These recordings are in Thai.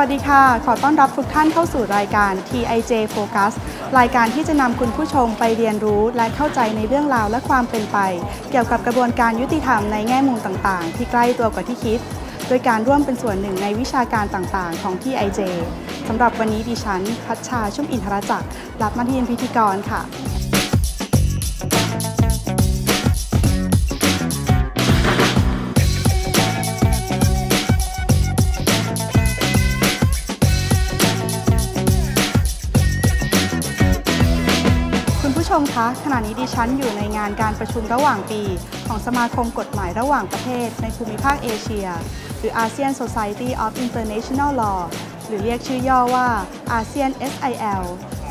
วัสดีค่ะขอต้อนรับทุกท่านเข้าสู่รายการ TIJ Focus รายการที่จะนำคุณผู้ชมไปเรียนรู้และเข้าใจในเรื่องราวและความเป็นไปเกี่ยวกับกระบวนการยุติธรรมในแง่มุมต่างๆที่ใกล้ตัวกว่าที่คิดโดยการร่วมเป็นส่วนหนึ่งในวิชาการต่างๆของ TIJ สำหรับวันนี้ดิฉันพัชชาชุ่มอินทรจักรรับหน้าที่เป็นพิธีกรค่ะชมคะขณะนี้ดิฉันอยู่ในงานการประชุมระหว่างปีของสมาคมกฎหมายระหว่างประเทศในภูมิภาคเอเชียหรือ ASEAN Society of International Law หรือเรียกชื่อย่อว่า ASEAN SIL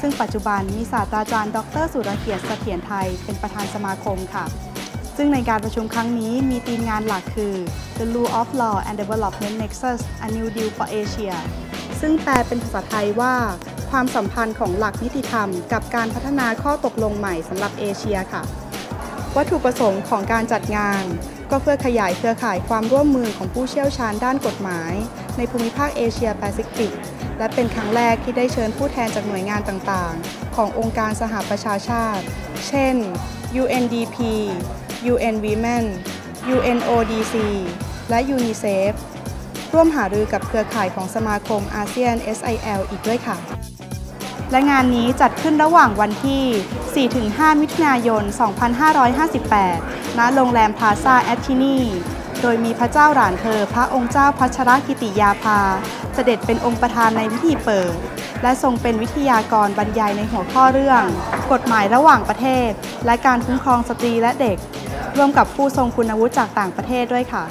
ซึ่งปัจจุบันมีศาสตราจารย์ดร.สุรเกียรติเสถียรไทยเป็นประธานสมาคมค่ะซึ่งในการประชุมครั้งนี้มีธีมงานหลักคือ The Rule of Law and Development Nexus A New Deal for Asia ซึ่งแปลเป็นภาษาไทยว่าความสัมพันธ์ของหลักนิติธรรมกับการพัฒนาข้อตกลงใหม่สำหรับเอเชียค่ะวัตถุประสงค์ของการจัดงานก็เพื่อขยายเครือข่ายความร่วมมือของผู้เชี่ยวชาญด้านกฎหมายในภูมิภาคเอเชียแปซิฟิกและเป็นครั้งแรกที่ได้เชิญผู้แทนจากหน่วยงานต่างๆขององค์การสหประชาชาติเช่น UNDP UN Women UNODC และ UNICEF ร่วมหารือกับเครือข่ายของสมาคมอาเซียน SIL อีกด้วยค่ะและงานนี้จัดขึ้นระหว่างวันที่ 4-5 มิถุนายน 2558 ณ โรงแรมพลาซ่าแอตทินีโดยมีพระเจ้าหลานเธอพระองค์เจ้าพัชรกิติยาภาเสด็จเป็นองค์ประธานในพิธีเปิดและทรงเป็นวิทยากรบรรยายในหัวข้อเรื่องกฎหมายระหว่างประเทศและการคุ้มครองสตรีและเด็กร่วมกับผู้ทรงคุณวุฒิจากต่างประเทศด้วยค่ะ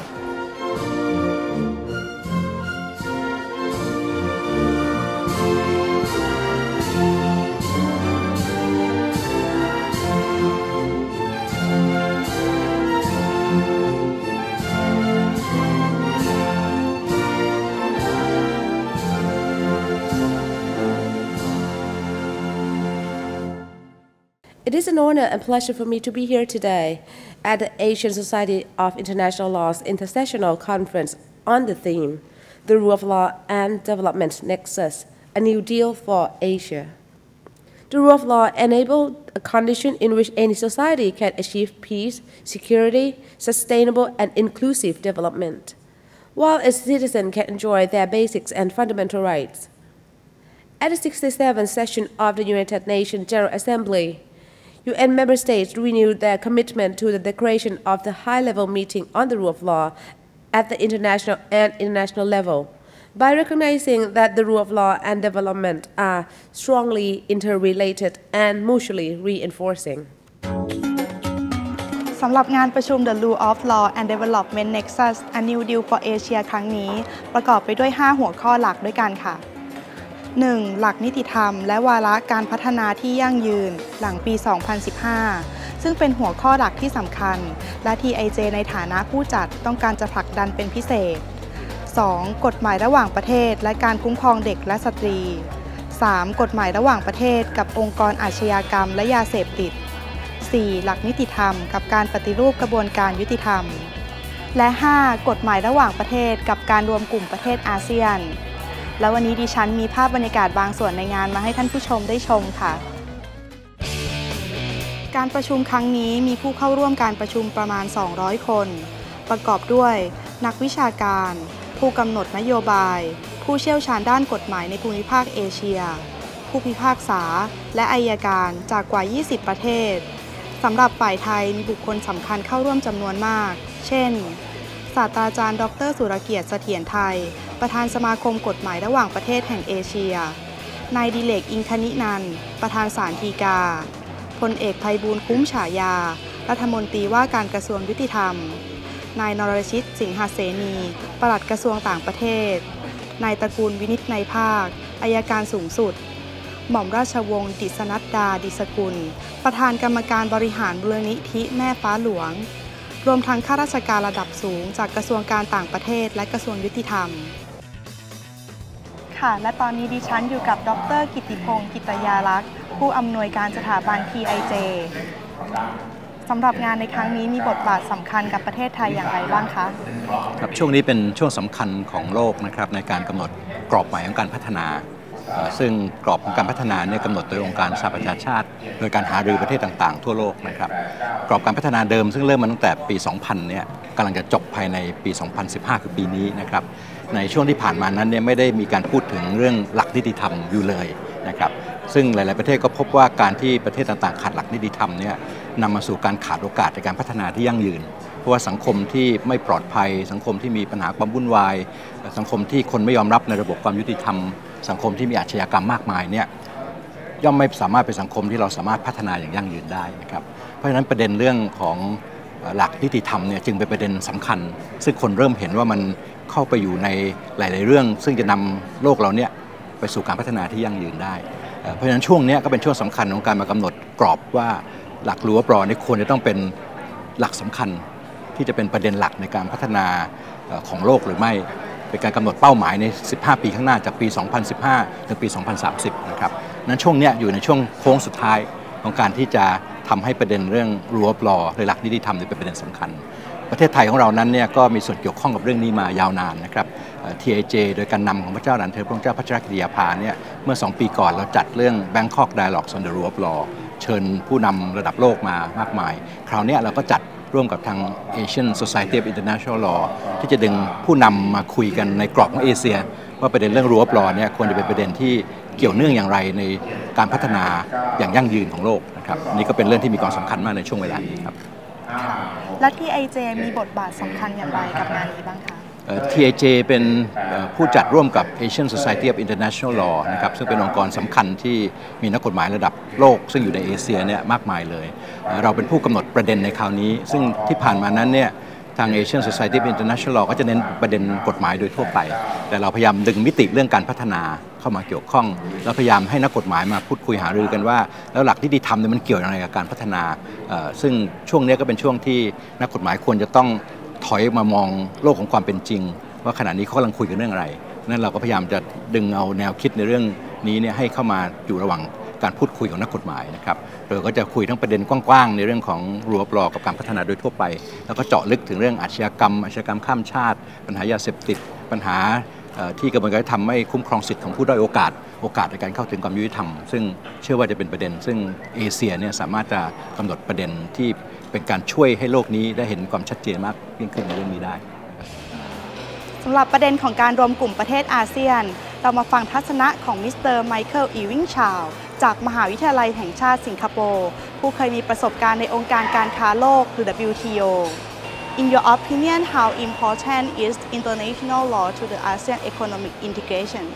It is an honor and pleasure for me to be here today at the Asian Society of International Law's International Conference on the theme, The Rule of Law and Development Nexus, A New Deal for Asia. The rule of law enables a condition in which any society can achieve peace, security, sustainable and inclusive development, while its citizens can enjoy their basic and fundamental rights. At the 67th session of the United Nations General Assembly, UN member states renewed their commitment to the declaration of the high-level meeting on the rule of law at the international and international level by recognizing that the rule of law and development are strongly interrelated and mutually reinforcing. สำหรับงานประชุม The Rule of Law and Development Nexus A New Deal for Asia ครั้งนี้ประกอบไปด้วย 5 หัวข้อหลักด้วยกันค่ะ1. หลักนิติธรรมและวาระการพัฒนาที่ยั่งยืนหลังปี 2015 ซึ่งเป็นหัวข้อหลักที่สำคัญและ TIJ ในฐานะผู้จัดต้องการจะผลักดันเป็นพิเศษ 2. กฎหมายระหว่างประเทศและการคุ้มครองเด็กและสตรี 3. กฎหมายระหว่างประเทศกับองค์กรอาชญากรรมและยาเสพติด 4. หลักนิติธรรมกับการปฏิรูปกระบวนการยุติธรรมและ 5. กฎหมายระหว่างประเทศกับการรวมกลุ่มประเทศอาเซียนและวันนี้ดิฉันมีภาพบรรยากาศบางส่วนในงานมาให้ท่านผู้ชมได้ชมค่ะการประชุมครั้งนี้มีผู้เข้าร่วมการประชุมประมาณ 200 คนประกอบด้วยนักวิชาการผู้กำหนดนโยบายผู้เชี่ยวชาญด้านกฎหมายในภูมิภาคเอเชียผู้พิพากษาและอัยการจากกว่า 20 ประเทศสำหรับฝ่ายไทยมีบุคคลสำคัญเข้าร่วมจำนวนมากเช่นศาสตราจารย์ดร.สุรเกียรติเสถียรไทยประธานสมาคมกฎหมายระหว่างประเทศแห่งเอเชียนายดิเลกอิงคณินันท์ประธานศาลฎีกาพลเอกไพบูลย์คุ้มฉายารัฐมนตรีว่าการกระทรวงยุติธรรมนายนรชิตสิงหเสนีปลัดกระทรวงต่างประเทศนายตระกูลวินิจในภาคอัยการสูงสุดหม่อมราชวงศ์ดิษนัดดาดิสกุลประธานกรรมการบริหารมูลนิธิแม่ฟ้าหลวงรวมทั้งข้าราชการระดับสูงจากกระทรวงการต่างประเทศและกระทรวงยุติธรรมค่ะและตอนนี้ดิฉันอยู่กับดร.กิติพงศ์กิตยาลักษณ์ผู้อำนวยการสถาบัน TIJ สำหรับงานในครั้งนี้มีบทบาทสำคัญกับประเทศไทยอย่างไรบ้างคะครับช่วงนี้เป็นช่วงสำคัญของโลกนะครับในการกำหนด กรอบใหม่ของการพัฒนาซึ่งกรอบของการพัฒนาเนี่ยกำหนดโดยองค์การสหประชาชาติโดยการหารือประเทศต่างๆทั่วโลกนะครับกรอบการพัฒนาเดิมซึ่งเริ่มมาตั้งแต่ปี 2000 เนี่ยกำลังจะจบภายในปี 2015 คือปีนี้นะครับในช่วงที่ผ่านมานั้นเนี่ยไม่ได้มีการพูดถึงเรื่องหลักนิติธรรมอยู่เลยนะครับซึ่งหลายๆประเทศก็พบว่าการที่ประเทศต่างๆขาดหลักนิติธรรมเนี่ยนำมาสู่การขาดโอกาสในการพัฒนาที่ยั่งยืนเพราะว่าสังคมที่ไม่ปลอดภัยสังคมที่มีปัญหาความวุ่นวายสังคมที่คนไม่ยอมรับในระบบความยุติธรรมสังคมที่มีอาชญากรรมมากมายเนี่ยย่อมไม่สามารถเป็นสังคมที่เราสามารถพัฒนาอย่างยั่งยืนได้นะครับเพราะฉะนั้นประเด็นเรื่องของหลักนิติธรรมเนี่ยจึงเป็นประเด็นสำคัญซึ่งคนเริ่มเห็นว่ามันเข้าไปอยู่ในหลายๆเรื่องซึ่งจะนำโลกเราเนี่ยไปสู่การพัฒนาที่ยั่งยืนได้เพราะฉะนั้นช่วงนี้ก็เป็นช่วงสำคัญของการมากำหนดกรอบว่าหลักรั้วปรนี่ควรจะต้องเป็นหลักสำคัญที่จะเป็นประเด็นหลักในการพัฒนาของโลกหรือไม่เป็นการกำหนดเป้าหมายใน 15 ปีข้างหน้าจากปี 2015 ถึงปี 2030 นะครับนั้นช่วงนี้อยู่ในช่วงโค้งสุดท้ายของการที่จะทำให้ประเด็นเรื่องรั้วปรหรือหลักนิติธรรมเป็นประเด็นสำคัญประเทศไทยของเรานั้นเนี่ยก็มีส่วนเกี่ยวข้องกับเรื่องนี้มายาวนานนะครับ TIJ โดยการนำของพระเจ้าหลานเธอพระเจ้าพัชรกิติยาภาเนี่ยเมื่อ2 ปีก่อนเราจัดเรื่อง Bangkok Dialogues on the Rule of Law เชิญผู้นำระดับโลกมามากมายคราวนี้เราก็จัดร่วมกับทาง Asian Society of International Law ที่จะดึงผู้นำมาคุยกันในกรอบของเอเชียว่าประเด็นเรื่อง Rule of Law เนี่ยควรจะเป็นประเด็นที่เกี่ยวเนื่องอย่างไรในการพัฒนาอย่างยั่งยืนของโลกนะครับนี่ก็เป็นเรื่องที่มีความสำคัญมากในช่วงเวลานี้ครับและ TIJ มีบทบาทสำคัญอย่างไรกับงานนี้บ้างคะ TIJ เป็นผู้จัดร่วมกับ Asian Society of International Law นะครับซึ่งเป็นองค์กรสำคัญที่มีนักกฎหมายระดับโลกซึ่งอยู่ในเอเชียเนี่ยมากมายเลยเราเป็นผู้กำหนดประเด็นในคราวนี้ซึ่งที่ผ่านมานั้นเนี่ยทาง Asian Society of International Law ก็จะเน้นประเด็นกฎหมายโดยทั่วไปแต่เราพยายามดึงมิติเรื่องการพัฒนาเข้ามาเกี่ยวข้องเราพยายามให้นักกฎหมายมาพูดคุยหารือกันว่าแล้วหลักนิติธรรมเนี่ยมันเกี่ยวอย่างไรกับการพัฒนาซึ่งช่วงนี้ก็เป็นช่วงที่นักกฎหมายควรจะต้องถอยมามองโลกของความเป็นจริงว่าขณะนี้เขากำลังคุยกันเรื่องอะไรนั้นเราก็พยายามจะดึงเอาแนวคิดในเรื่องนี้เนี่ยให้เข้ามาอยู่ระหว่างการพูดคุยของนักกฎหมายนะครับเราก็จะคุยทั้งประเด็นกว้างๆในเรื่องของรั้วปรกับการพัฒนาโดยทั่วไปแล้วก็เจาะลึกถึงเรื่องอาชญากรรมข้ามชาติปัญหายาเสพติดปัญหาที่กระบวนการยุติธรรมไม่คุ้มครองสิทธิของผู้ด้อยโอกาสในการเข้าถึงความยุติธรรมซึ่งเชื่อว่าจะเป็นประเด็นซึ่งเอเชียเนี่ยสามารถจะกำหนดประเด็นที่เป็นการช่วยให้โลกนี้ได้เห็นความชัดเจนมากยิ่งขึ้นในเรื่องนี้ได้สำหรับประเด็นของการรวมกลุ่มประเทศอาเซียนเรามาฟังทัศนะของมิสเตอร์ไมเคิลอีวิงชาวจากมหาวิทยาลัยแห่งชาติสิงคโปร์ผู้เคยมีประสบการณ์ในองค์การการค้าโลกหรือ WTO In your opinion, how important is international law to the ASEAN economic integration?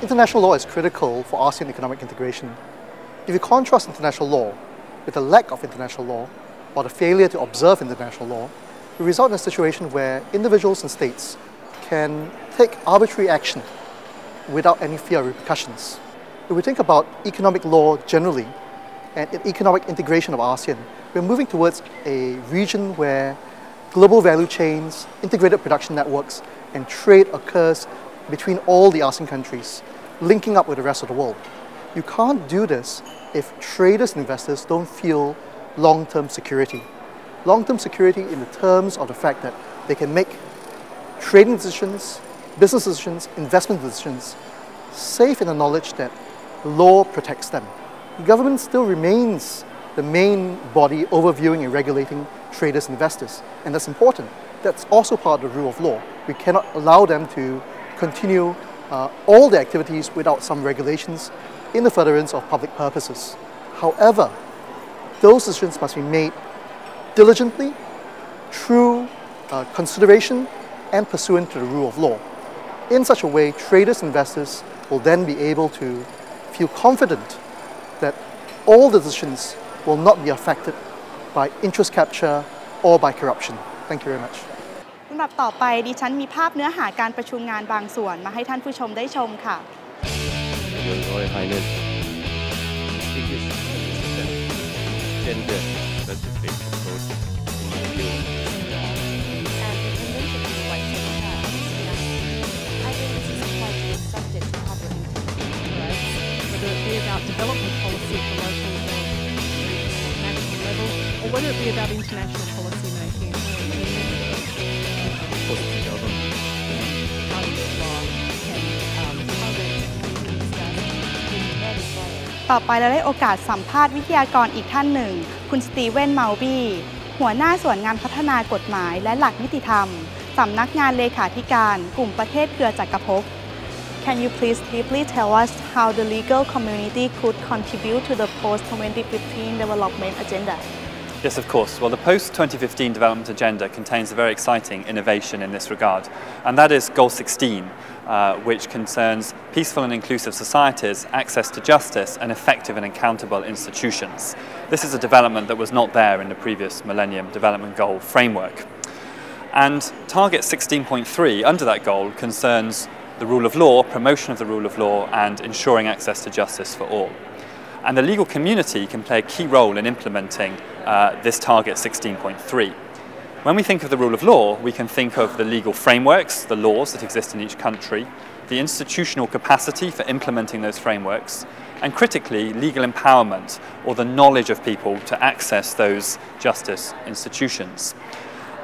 International law is critical for ASEAN economic integration. If you contrast international law with the lack of international law or the failure to observe international law, we result in a situation where individuals and states can take arbitrary action without any fear of repercussions. If we think about economic law generally and economic integration of ASEAN, we're moving towards a region where global value chains, integrated production networks, and trade occurs between all the ASEAN countries, linking up with the rest of the world. You can't do this if traders and investors don't feel long-term security. Long-term security in the terms of the fact that they can make trading decisions, business decisions, investment decisions, safe in the knowledge that law protects them. The government still remains the main body overviewing and regulating traders and investors, and that's important. That's also part of the rule of law. We cannot allow them to continue all their activities without some regulations in the furtherance of public purposes. However, those decisions must be made diligently, through consideration and pursuant to the rule of law. In such a way, traders and investors will then be able to feel confident that all the decisions will not be affected by interest capture or by corruption. Thank you very much. ลำดับต่อไปดิฉันมีภาพเนื้อหาการประชุมงานบางส่วนมาให้ท่านผู้ชมได้ชมค่ะ Your Royal Highness, distinguished participants, gender-specific approach in the And the Convention on the Rights of Persons, I think this is quite subject to public interest, whether it be about development policy at the local or regional or national level, or whether it be about international policy making. Positive government. How law can ต่อไปเราได้โอกาสสัมภาษณ์วิทยากรอีกท่านหนึ่งคุณสตีเวนเมาบี้หัวหน้าส่วนงานพัฒนากฎหมายและหลักนิติธรรมสำนักงานเลขาธิการกลุ่มประเทศเครือจักรภพ Can you please briefly tell us how the legal community could contribute to the post-2015 development agenda? Yes, of course. Well, the post-2015 development agenda contains a very exciting innovation in this regard, and that is Goal 16, which concerns peaceful and inclusive societies, access to justice, and effective and accountable institutions. This is a development that was not there in the previous Millennium Development Goal framework. And Target 16.3 under that goal concerns the rule of law, promotion of the rule of law, and ensuring access to justice for all. And the legal community can play a key role in implementing this Target 16.3. When we think of the rule of law, we can think of the legal frameworks, the laws that exist in each country, the institutional capacity for implementing those frameworks, and critically, legal empowerment, or the knowledge of people to access those justice institutions.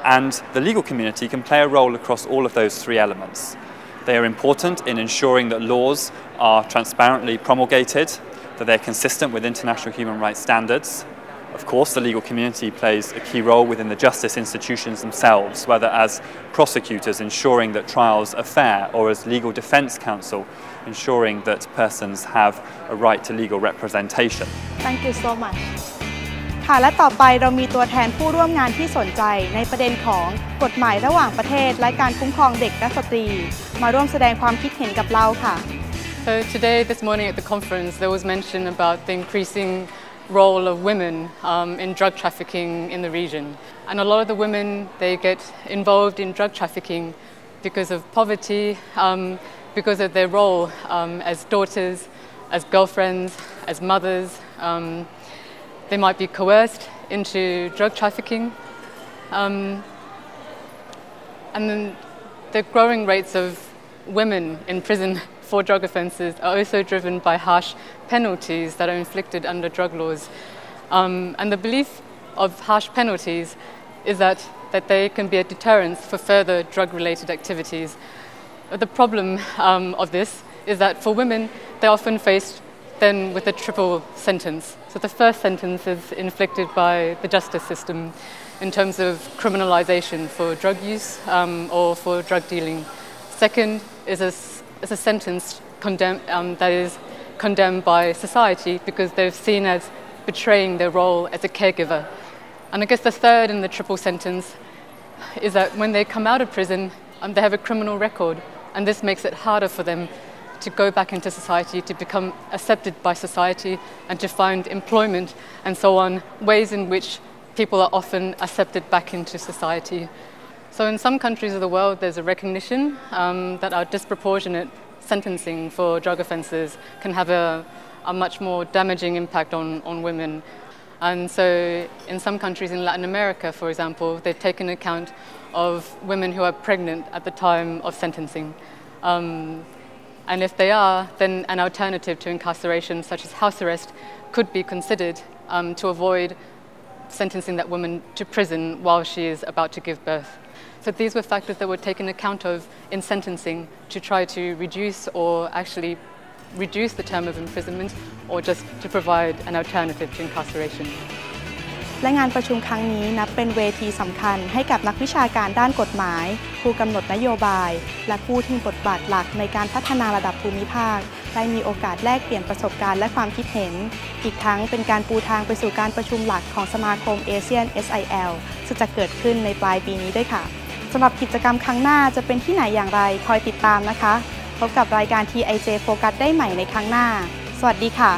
And the legal community can play a role across all of those three elements. They are important in ensuring that laws are transparently promulgated, that they're consistent with international human rights standards. Of course, the legal community plays a key role within the justice institutions themselves, whether as prosecutors ensuring that trials are fair, or as legal defense counsel ensuring that persons have a right to legal representation. Thank you so much. ค่ะและต่อไปเรามีตัวแทนผู้ร่วมงานที่สนใจในประเด็นของกฎหมายระหว่างประเทศและการคุ้มครองเด็กและสตรีมาร่วมแสดงความคิดเห็นกับเราค่ะ So today, this morning at the conference, there was mention about the increasing role of women in drug trafficking in the region. And a lot of the women, they get involved in drug trafficking because of poverty, because of their role as daughters, as girlfriends, as mothers. They might be coerced into drug trafficking. And then the growing rates of women in prison for drug offences are also driven by harsh penalties that are inflicted under drug laws. And the belief of harsh penalties is that they can be a deterrence for further drug-related activities. The problem of this is that for women, they're often faced then with a triple sentence. So the first sentence is inflicted by the justice system in terms of criminalisation for drug use or for drug dealing. Second is a sentence that is condemned by society because they're seen as betraying their role as a caregiver. And I guess the third in the triple sentence is that when they come out of prison, they have a criminal record, and this makes it harder for them to go back into society, to become accepted by society, and to find employment and so on, ways in which people are often accepted back into society. So in some countries of the world, there's a recognition that our disproportionate sentencing for drug offences can have a much more damaging impact on women. And so in some countries in Latin America, for example, they've taken account of women who are pregnant at the time of sentencing. And if they are, then an alternative to incarceration, such as house arrest, could be considered to avoid sentencing that woman to prison while she is about to give birth. So these were factors that were taken account of in sentencing to try to reduce or actually reduce the term of imprisonment, or just to provide an alternative to incarceration. และงานประชุมครั้งนี้นับเป็นเวทีสำคัญให้กับนักวิชาการด้านกฎหมายผู้กำหนดนโยบายและผู้ที่มีบทบาทหลักในการพัฒนาระดับภูมิภาคได้มีโอกาสแลกเปลี่ยนประสบการณ์และความคิดเห็นอีกทั้งเป็นการปูทางไปสู่การประชุมหลักของสมาคมอาเซียน SIL ซึ่งจะเกิดขึ้นในปลายปีนี้ด้วยค่ะสำหรับกิจกรรมครั้งหน้าจะเป็นที่ไหนอย่างไรคอยติดตามนะคะพบกับรายการ TIJ Focus ได้ใหม่ในครั้งหน้าสวัสดีค่ะ